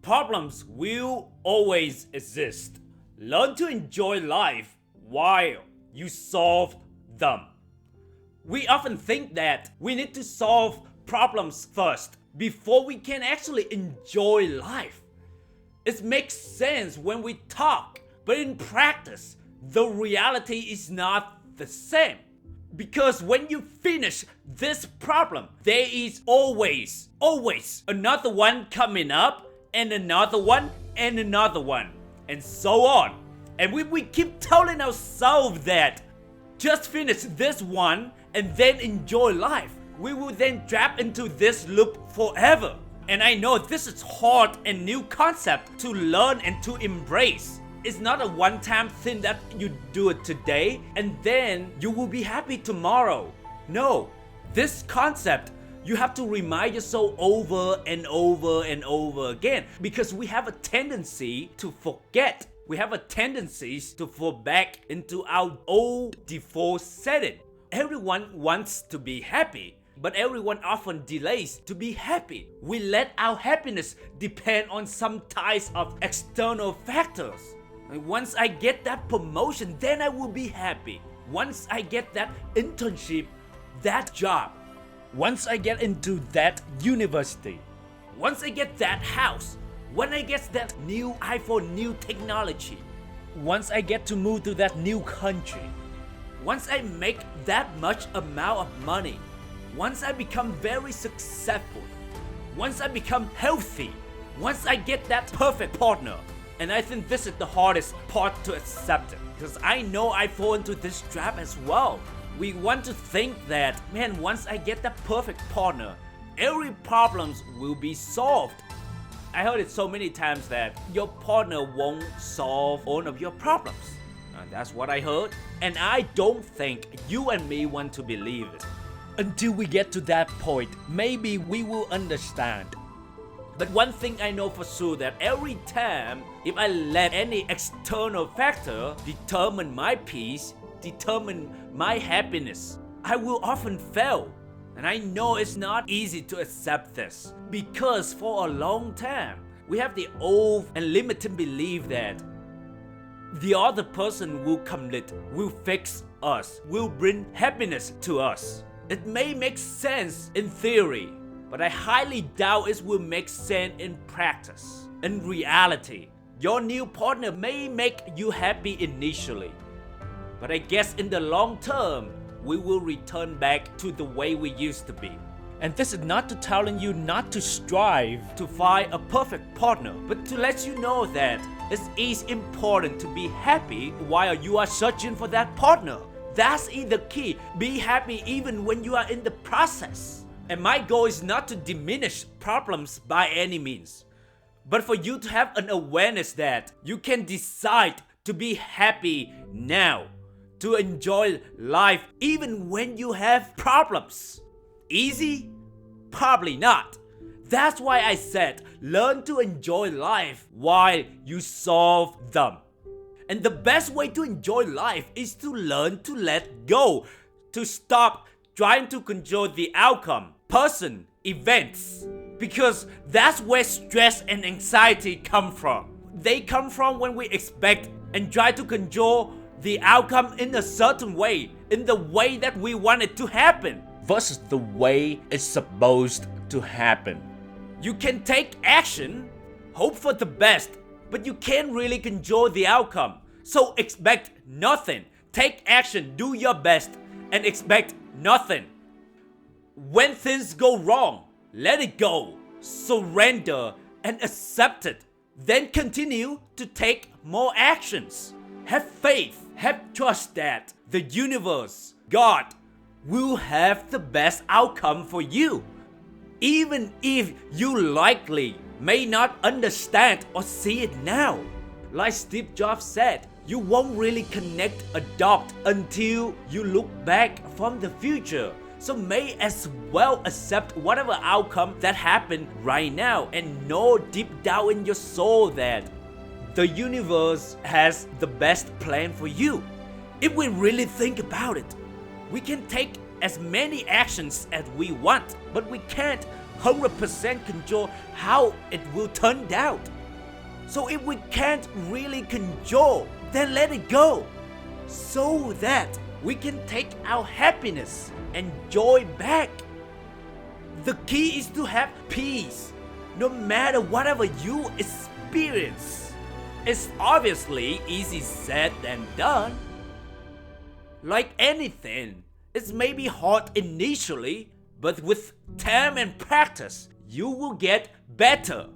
Problems will always exist. Learn to enjoy life while you solve them. We often think that we need to solve problems first before we can actually enjoy life. It makes sense when we talk, but in practice, the reality is not the same. Because when you finish this problem, there is always another one coming up, and another one, and another one, and so on. And we keep telling ourselves that just finish this one and then enjoy life, we will then trap into this loop forever. And I know this is hard and new concept to learn and to embrace. It's not a one-time thing that you do it today and then you will be happy tomorrow. No, this concept you have to remind yourself over and over and over again, because we have a tendency to forget. We have a tendency to fall back into our old default setting. Everyone wants to be happy, but everyone often delays to be happy. We let our happiness depend on some types of external factors. Once I get that promotion, then I will be happy. Once I get that internship, that job. Once I get into that university. Once I get that house. When I get that new iPhone, new technology. Once I get to move to that new country. Once I make that much amount of money. Once I become very successful. Once I become healthy. Once I get that perfect partner. And I think this is the hardest part to accept it, because I know I fall into this trap as well. We want to think that, man, once I get that perfect partner, every problem will be solved. I heard it so many times that your partner won't solve all of your problems. That's what I heard. And I don't think you and me want to believe it. Until we get to that point, maybe we will understand. But one thing I know for sure, that every time if I let any external factor determine my peace, determine my happiness, I will often fail. And I know it's not easy to accept this, because for a long time we have the old and limited belief that the other person will complete, will fix us, will bring happiness to us. It may make sense in theory, but I highly doubt it will make sense in practice. In reality, your new partner may make you happy initially, but I guess in the long term, we will return back to the way we used to be. And this is not to telling you not to strive to find a perfect partner, but to let you know that it is important to be happy while you are searching for that partner. That's the key. Be happy even when you are in the process. And my goal is not to diminish problems by any means, but for you to have an awareness that you can decide to be happy now, to enjoy life even when you have problems. Easy? Probably not. That's why I said learn to enjoy life while you solve them. And the best way to enjoy life is to learn to let go, to stop trying to control the outcome, person, events, because that's where stress and anxiety come from. They come from when we expect and try to control the outcome in a certain way, in the way that we want it to happen, versus the way it's supposed to happen. You can take action, hope for the best, but you can't really control the outcome. So expect nothing. Take action, do your best, and expect nothing. When things go wrong, let it go, surrender, and accept it. Then continue to take more actions. Have faith, have trust that the universe, God, will have the best outcome for you. Even if you likely may not understand or see it now. Like Steve Jobs said, you won't really connect a dot until you look back from the future. So may as well accept whatever outcome that happened right now, and know deep down in your soul that the universe has the best plan for you. If we really think about it, we can take as many actions as we want, but we can't 100% control how it will turn out. So if we can't really control, then let it go, so that we can take our happiness and joy back. The key is to have peace, no matter whatever you experience. It's obviously easy said than done. Like anything, it may be hard initially, but with time and practice, you will get better.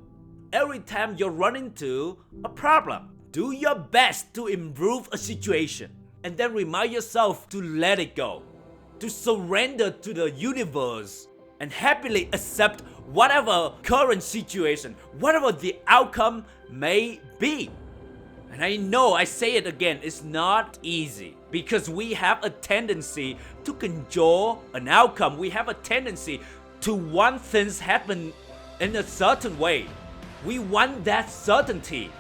Every time you run into a problem, do your best to improve a situation, and then remind yourself to let it go, to surrender to the universe, and happily accept whatever current situation, whatever the outcome may be. And I know I say it again, it's not easy, because we have a tendency to control an outcome. We have a tendency to want things happen in a certain way. We want that certainty.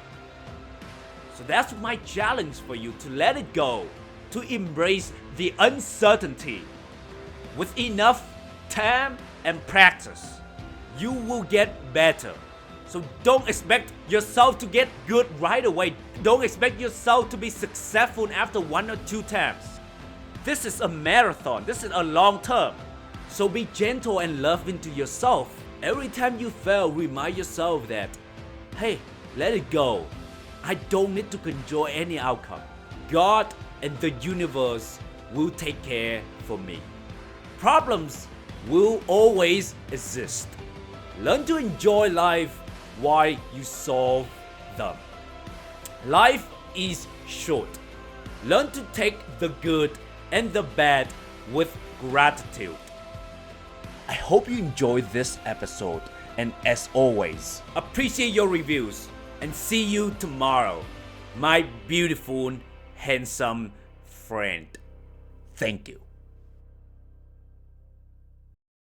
So that's my challenge for you, to let it go, to embrace the uncertainty. With enough time and practice, you will get better. So don't expect yourself to get good right away. Don't expect yourself to be successful after 1 or 2 times. This is a marathon. This is a long term. So be gentle and loving to yourself. Every time you fail, remind yourself that, hey, let it go. I don't need to control any outcome. God and the universe will take care for me. Problems will always exist. Learn to enjoy life while you solve them. Life is short. Learn to take the good and the bad with gratitude. I hope you enjoyed this episode, and as always, appreciate your reviews, and see you tomorrow, my beautiful, handsome friend. Thank you.